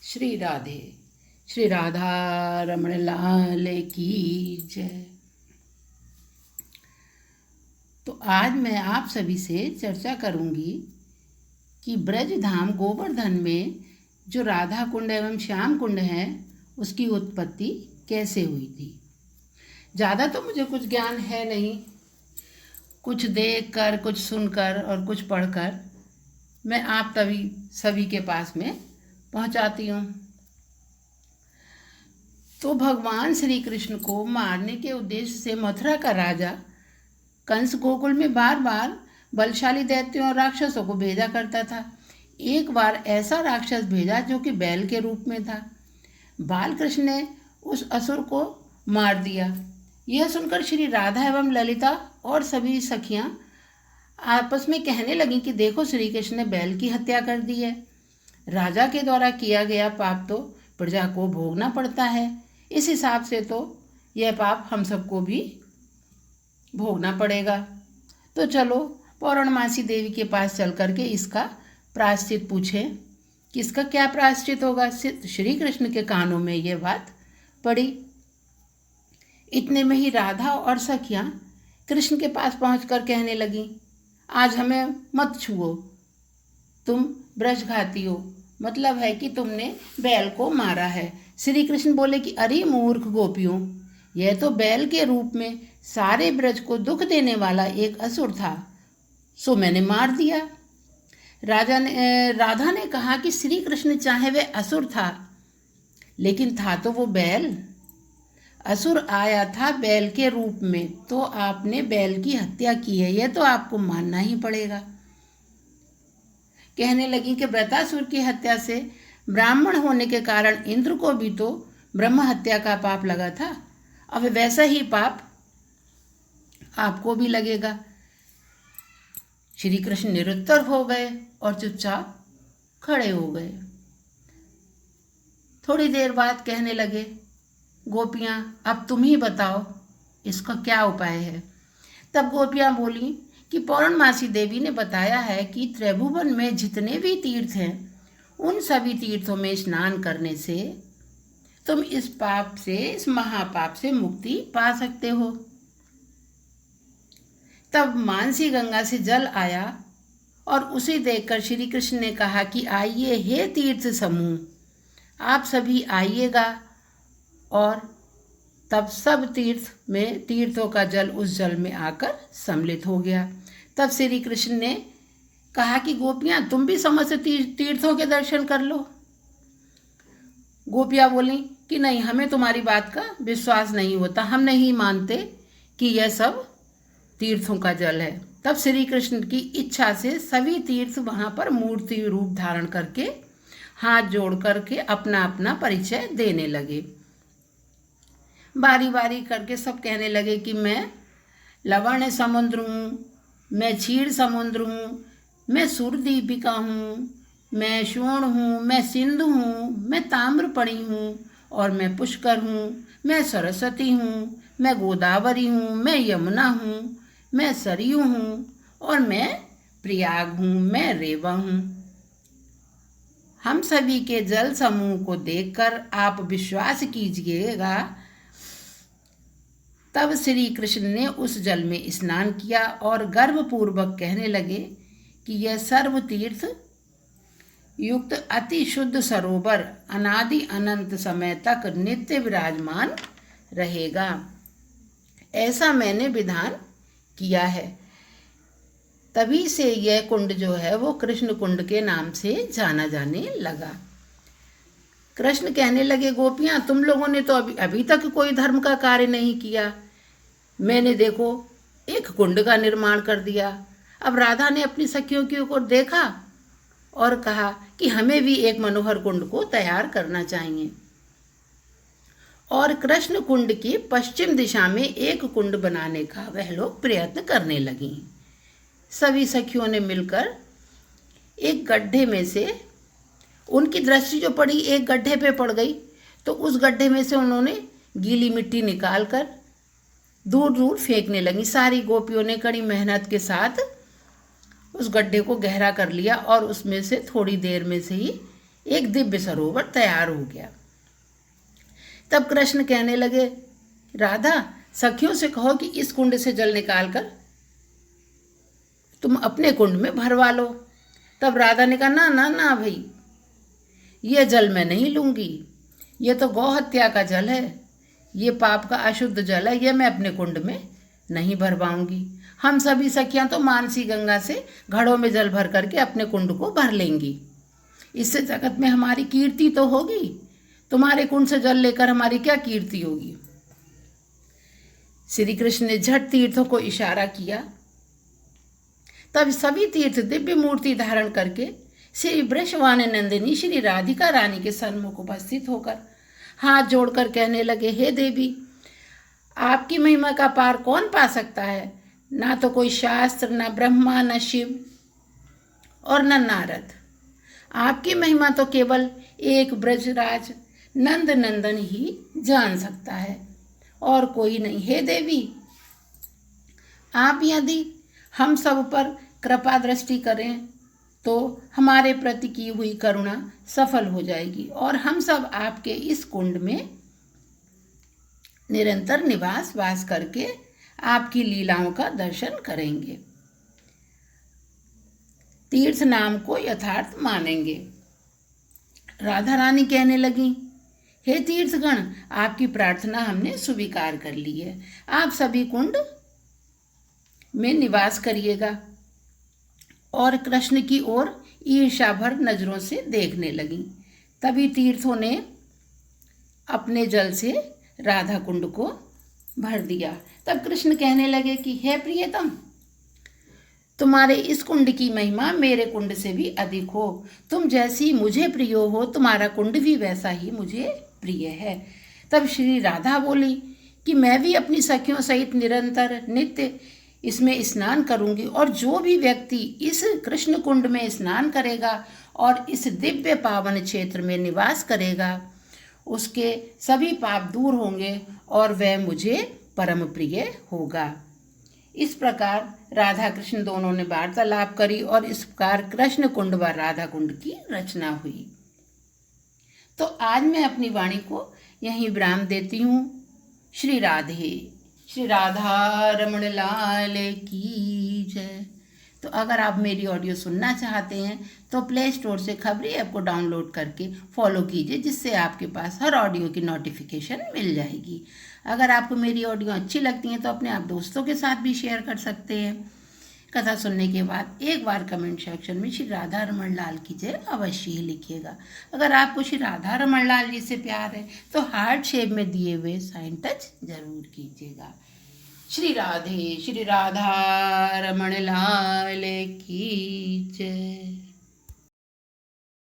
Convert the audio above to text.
श्री राधे। श्री राधा रमण लाल की जय। तो आज मैं आप सभी से चर्चा करूंगी कि ब्रज धाम गोवर्धन में जो राधा कुंड एवं श्याम कुंड है उसकी उत्पत्ति कैसे हुई थी। ज़्यादा तो मुझे कुछ ज्ञान है नहीं, कुछ देख कर, कुछ सुनकर और कुछ पढ़कर मैं आप सभी के पास में पहुंचाती हूँ। तो भगवान श्री कृष्ण को मारने के उद्देश्य से मथुरा का राजा कंस गोकुल में बार बार बलशाली दैत्यों और राक्षसों को भेजा करता था। एक बार ऐसा राक्षस भेजा जो कि बैल के रूप में था। बाल कृष्ण ने उस असुर को मार दिया। यह सुनकर श्री राधा एवं ललिता और सभी सखियां आपस में कहने लगी कि देखो, श्री कृष्ण ने बैल की हत्या कर दी है। राजा के द्वारा किया गया पाप तो प्रजा को भोगना पड़ता है, इस हिसाब से तो यह पाप हम सबको भी भोगना पड़ेगा। तो चलो पौर्णमासी देवी के पास चल करके इसका प्रायश्चित पूछें कि इसका क्या प्रायश्चित होगा। श्री कृष्ण के कानों में यह बात पड़ी। इतने में ही राधा और सखियां कृष्ण के पास पहुंचकर कहने लगी, आज हमें मत छुओ, तुम ब्रजघाती हो, मतलब है कि तुमने बैल को मारा है। श्री कृष्ण बोले कि अरे मूर्ख गोपियों, यह तो बैल के रूप में सारे ब्रज को दुख देने वाला एक असुर था, सो मैंने मार दिया। राधा ने कहा कि श्री कृष्ण चाहे वह असुर था, लेकिन था तो वो बैल। असुर आया था बैल के रूप में, तो आपने बैल की हत्या की है, यह तो आपको मानना ही पड़ेगा। कहने लगी कि वृत्रासुर की हत्या से ब्राह्मण होने के कारण इंद्र को भी तो ब्रह्म हत्या का पाप लगा था, अब वैसा ही पाप आपको भी लगेगा। श्री कृष्ण निरुत्तर हो गए और चुपचाप खड़े हो गए। थोड़ी देर बाद कहने लगे, गोपियां अब तुम ही बताओ इसका क्या उपाय है। तब गोपियां बोली कि पौर्णमासी देवी ने बताया है कि त्रिभुवन में जितने भी तीर्थ हैं उन सभी तीर्थों में स्नान करने से तुम इस पाप से, इस महापाप से मुक्ति पा सकते हो। तब मानसी गंगा से जल आया और उसे देखकर श्री कृष्ण ने कहा कि आइए हे तीर्थ समूह, आप सभी आइएगा। और तब सब तीर्थों का जल उस जल में आकर सम्मिलित हो गया। तब श्री कृष्ण ने कहा कि गोपियां तुम भी समस्त तीर्थों के दर्शन कर लो। गोपियां बोली कि नहीं, हमें तुम्हारी बात का विश्वास नहीं होता, हम नहीं मानते कि यह सब तीर्थों का जल है। तब श्री कृष्ण की इच्छा से सभी तीर्थ वहां पर मूर्ति रूप धारण करके हाथ जोड़ करके अपना अपना परिचय देने लगे। बारी बारी करके सब कहने लगे कि मैं लवण समुद्र हूँ, मैं क्षीर समुद्र हूँ, मैं सूर्यदीपिका हूँ, मैं स्वर्ण हूँ, मैं सिंधु हूँ, मैं ताम्रपणी हूँ और मैं पुष्कर हूँ, मैं सरस्वती हूँ, मैं गोदावरी हूँ, मैं यमुना हूँ, मैं सरयू हूँ और मैं प्रयाग हूँ, मैं रेवा हूँ। हम सभी के जल समूह को देखकर आप विश्वास कीजिएगा। तब श्री कृष्ण ने उस जल में स्नान किया और गर्वपूर्वक कहने लगे कि यह सर्व तीर्थ युक्त अति शुद्ध सरोवर अनादि अनंत समय तक नित्य विराजमान रहेगा। ऐसा मैंने विधान किया है। तभी से यह कुंड जो है वो कृष्ण कुंड के नाम से जाना जाने लगा। कृष्ण कहने लगे, गोपियां तुम लोगों ने तो अभी तक कोई धर्म का कार्य नहीं किया। मैंने देखो एक कुंड का निर्माण कर दिया। अब राधा ने अपनी सखियों की ओर देखा और कहा कि हमें भी एक मनोहर कुंड को तैयार करना चाहिए। और कृष्ण कुंड की पश्चिम दिशा में एक कुंड बनाने का वह लोग प्रयत्न करने लगी। सभी सखियों ने मिलकर एक गड्ढे में से, उनकी दृष्टि जो पड़ी एक गड्ढे पे पड़ गई, तो उस गड्ढे में से उन्होंने गीली मिट्टी निकालकर दूर दूर फेंकने लगी। सारी गोपियों ने कड़ी मेहनत के साथ उस गड्ढे को गहरा कर लिया और उसमें से थोड़ी देर में से ही एक दिव्य सरोवर तैयार हो गया। तब कृष्ण कहने लगे, राधा, सखियों से कहो कि इस कुंड से जल निकालकर तुम अपने कुंड में भरवा लो। तब राधा ने कहा, ना ना ना भाई, ये जल मैं नहीं लूंगी, ये तो गौ हत्या का जल है, ये पाप का अशुद्ध जल है, ये मैं अपने कुंड में नहीं भरवाऊंगी। हम सभी सखियां तो मानसी गंगा से घड़ों में जल भर करके अपने कुंड को भर लेंगी, इससे जगत में हमारी कीर्ति तो होगी। तुम्हारे कुंड से जल लेकर हमारी क्या कीर्ति होगी। श्री कृष्ण ने झट तीर्थों को इशारा किया। तब सभी तीर्थ दिव्य मूर्ति धारण करके श्री वृषवान नंदिनी श्री राधिका रानी के सन्मुख उपस्थित होकर हाथ जोड़कर कहने लगे, हे देवी, आपकी महिमा का पार कौन पा सकता है। ना तो कोई शास्त्र, ना ब्रह्मा, न शिव और न नारद। आपकी महिमा तो केवल एक ब्रजराज नंद नंदन ही जान सकता है, और कोई नहीं। हे देवी, आप यदि हम सब पर कृपा दृष्टि करें तो हमारे प्रति की हुई करुणा सफल हो जाएगी और हम सब आपके इस कुंड में निरंतर वास करके आपकी लीलाओं का दर्शन करेंगे, तीर्थ नाम को यथार्थ मानेंगे। राधा रानी कहने लगी, हे तीर्थगण, आपकी प्रार्थना हमने स्वीकार कर ली है। आप सभी कुंड में निवास करिएगा। और कृष्ण की ओर ईर्ष्या भर नजरों से देखने लगी। तभी तीर्थों ने अपने जल से राधा कुंड को भर दिया। तब कृष्ण कहने लगे कि हे प्रियतम, तुम्हारे इस कुंड की महिमा मेरे कुंड से भी अधिक हो। तुम जैसी मुझे प्रिय हो, तुम्हारा कुंड भी वैसा ही मुझे प्रिय है। तब श्री राधा बोली कि मैं भी अपनी सखियों सहित निरंतर नित्य इसमें स्नान करूंगी, और जो भी व्यक्ति इस कृष्ण कुंड में स्नान करेगा और इस दिव्य पावन क्षेत्र में निवास करेगा, उसके सभी पाप दूर होंगे और वह मुझे परम प्रिय होगा। इस प्रकार राधा कृष्ण दोनों ने वार्तालाप करी और इस प्रकार कृष्ण कुंड व राधा कुंड की रचना हुई। तो आज मैं अपनी वाणी को यहीं विराम देती हूँ। श्री राधे, श्री राधा रमण लाल की जय। तो अगर आप मेरी ऑडियो सुनना चाहते हैं तो प्ले स्टोर से खबरी ऐप को डाउनलोड करके फॉलो कीजिए, जिससे आपके पास हर ऑडियो की नोटिफिकेशन मिल जाएगी। अगर आपको मेरी ऑडियो अच्छी लगती हैं तो अपने आप दोस्तों के साथ भी शेयर कर सकते हैं। कथा सुनने के बाद एक बार कमेंट सेक्शन में श्री राधा रमण लाल की जय अवश्य ही लिखिएगा। अगर आपको श्री राधा रमण लाल जी से प्यार है तो हार्ट शेप में दिए हुए साइन टच जरूर कीजिएगा। श्री राधे, श्री राधा रमण लाल की जय।